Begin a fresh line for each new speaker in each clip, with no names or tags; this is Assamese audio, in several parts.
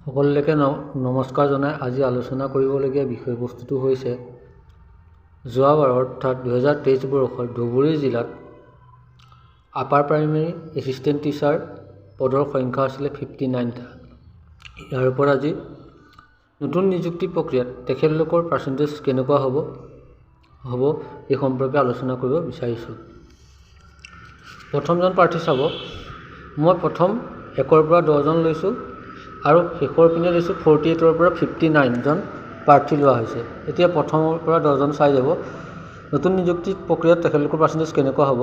সকলোকে নমস্কাৰ জনাই আজি আলোচনা কৰিবলগীয়া বিষয়বস্তুটো হৈছে যোৱাবাৰ অৰ্থাৎ 2023 বৰ্ষত ধুবুৰী জিলাত আপাৰ প্ৰাইমেৰী এছিষ্টেণ্ট টিচাৰ পদৰ সংখ্যা আছিল 59টা। ইয়াৰ পৰা আজি নতুন নিযুক্তি প্ৰক্ৰিয়াত তেখেতলোকৰ পাৰ্চেণ্টেজ কেনেকুৱা হ'ব এই সম্পৰ্কে আলোচনা কৰিব বিচাৰিছোঁ। প্ৰথমজন প্ৰাৰ্থী চাব, মই প্ৰথম 1ৰ পৰা 10জন লৈছোঁ আৰু শেষৰ পিনে লৈছোঁ 48ৰ পৰা 59জন প্ৰাৰ্থী লোৱা হৈছে। এতিয়া প্ৰথমৰ পৰা 10জন চাই যাব। নতুন নিযুক্তি প্ৰক্ৰিয়াত তেখেতলোকৰ পাৰ্চেণ্টেজ কেনেকুৱা হ'ব?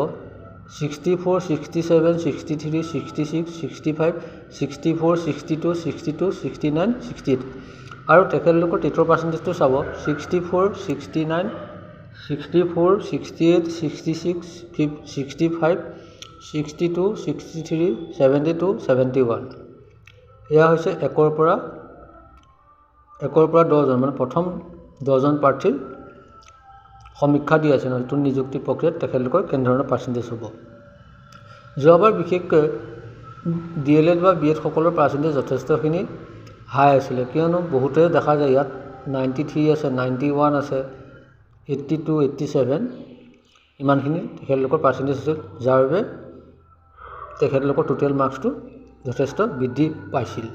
64, 67, 63, 66, 65, 64, 62, 62, 69, 68 আৰু তেখেতলোকৰ টেটৰ পাৰ্চেণ্টেজটো চাব 64, 69, 64, 68, 66, 65, 62, 63, 72, 71। এয়া হৈছে 1ৰ পৰা 10জন মানে প্ৰথম 10জন প্ৰাৰ্থীৰ সমীক্ষা দি আছে নতুন নিযুক্তি প্ৰক্ৰিয়াত তেখেতলোকৰ কেনেধৰণৰ পাৰ্চেণ্টেজ হ'ব। যোৱাবাৰ বিশেষকৈ DLED বা BED সকলৰ পাৰ্চেণ্টেজ যথেষ্টখিনি হাই আছিলে, কিয়নো বহুতে দেখা যায় ইয়াত 93 আছে, 91 আছে, 82, 87 ইমানখিনি তেখেতলোকৰ পাৰ্চেণ্টেজ আছিল, যাৰ বাবে তেখেতলোকৰ টোটেল মাৰ্কছটো যথেষ্ট বৃদ্ধি পাইছিল।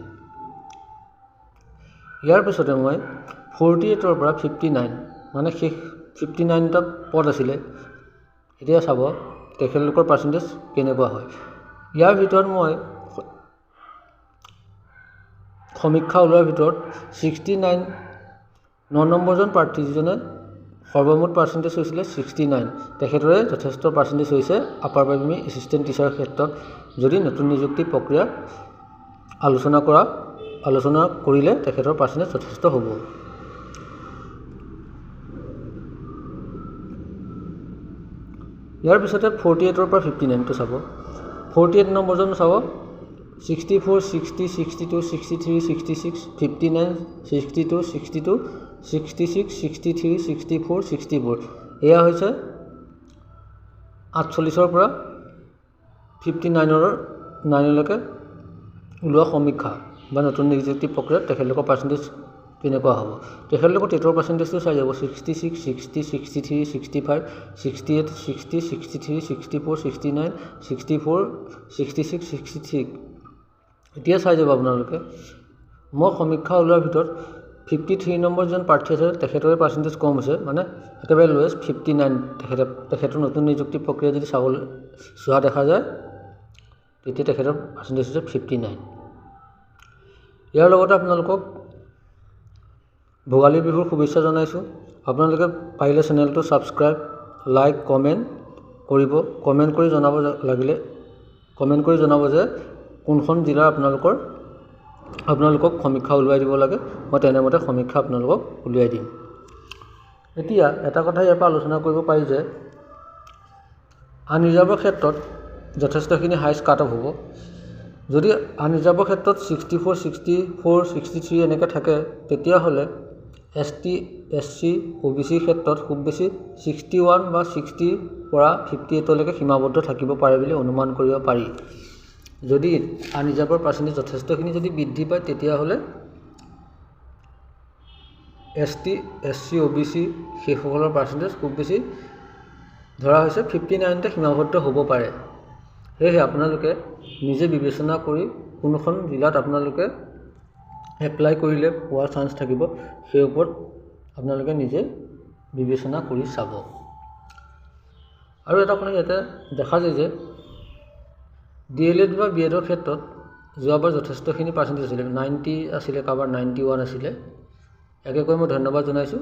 ইয়াৰ পিছতে মই 48ৰ পৰা 59 মানে শেষ 59টা পদ আছিলে, এতিয়া চাব তেখেতলোকৰ পাৰ্চেণ্টেজ কেনেকুৱা হয়। ইয়াৰ ভিতৰত মই সমীক্ষা ওলোৱাৰ ভিতৰত 69 নম্বৰজন প্ৰাৰ্থী যিজনে সৰ্বমুঠ পাৰ্চেণ্টেজ হৈছিলে 69, তেখেতৰে যথেষ্ট পাৰ্চেণ্টেজ হৈছে আপাৰ প্ৰাইমেৰী এছিষ্টেণ্ট টিচাৰৰ ক্ষেত্ৰত যদি নতুন নিযুক্তি প্ৰক্ৰিয়া আলোচনা কৰিলে তেখেতৰ পাৰ্চেণ্টেজ যথেষ্ট হ'ব। ইয়াৰ পিছতে 48ৰ পৰা 59টো চাব। 48 নম্বৰজন চাব 64, 60, 62, 63, 66, 59, 62, 62, 66, 63, 64, 64 এয়া হৈছে 48ৰ পৰা 59লৈকে ওলোৱা সমীক্ষা বা নতুন নিযুক্তি প্ৰক্ৰিয়াত তেখেতলোকৰ পাৰ্চেণ্টেজ কেনেকুৱা হ'ব। তেখেতলোকৰ টেটৰ পাৰ্চেণ্টেজটো চাই যাব 66, 60, 63, 65, 68, 60, 63, 64, 69, 64, 66, 66 এতিয়া চাই যাব আপোনালোকে। মই সমীক্ষা ওলোৱাৰ ভিতৰত 53 নম্বৰজন প্ৰাৰ্থী আছে, তেখেতৰে পাৰ্চেণ্টেজ কম হৈছে, মানে একেবাৰে লোৱেষ্ট 59 তেখেতৰ নতুন নিযুক্তি প্ৰক্ৰিয়া যদি চোৱা দেখা যায় তেতিয়া তেখেতৰ পাৰ্চেণ্টেজ হৈছে 59। ইয়াৰ লগতে আপোনালোকক ভোগালী বিহুৰ শুভেচ্ছা জনাইছোঁ। আপোনালোকে পাৰিলে চেনেলটো ছাবস্ক্ৰাইব, লাইক, কমেণ্ট কৰিব। কমেণ্ট কৰি জনাব যে কোনখন জিলাৰ আপোনালোকক সমীক্ষা উলিয়াই দিব লাগে, মই তেনেমতে সমীক্ষা আপোনালোকক উলিয়াই দিম। এতিয়া এটা কথা ইয়াৰ পৰা আলোচনা কৰিব পাৰি যে আনৰিজাৰ্ভৰ ক্ষেত্ৰত যথেষ্টখিনি হাইষ্ট কাট অফ হ'ব। যদি আনৰিজাৰ্ভৰ ক্ষেত্ৰত 64, 64, 63 এনেকৈ থাকে, তেতিয়াহ'লে ST, SC, OBC ক্ষেত্ৰত খুব বেছি 61 বা 60 পৰা 58লৈকে সীমাবদ্ধ থাকিব পাৰে বুলি অনুমান কৰিব পাৰি। যদি আনৰিজাৰ্ভৰ পাৰ্চেণ্টেজ যথেষ্টখিনি যদি বৃদ্ধি পায়, তেতিয়াহ'লে ST, SC, OBC সেইসকলৰ পাৰ্চেণ্টেজ খুব বেছি ধৰা হৈছে 59তে সীমাবদ্ধ হ'ব পাৰে। সেয়েহে আপোনালোকে নিজে বিবেচনা কৰি কোনখন জিলাত আপোনালোকে এপ্লাই কৰিলে পোৱাৰ চান্স থাকিব, সেই ওপৰত আপোনালোকে নিজে বিবেচনা কৰি চাব। আৰু এটা কথা ইয়াতে দেখা যায় যে DLED বা BEDৰ ক্ষেত্ৰত যোৱাবাৰ যথেষ্টখিনি পাৰ্চেণ্টেজ আছিলে, 90 আছিলে, কাৰোবাৰ 91 আছিলে। একেকৈ মই ধন্যবাদ জনাইছোঁ।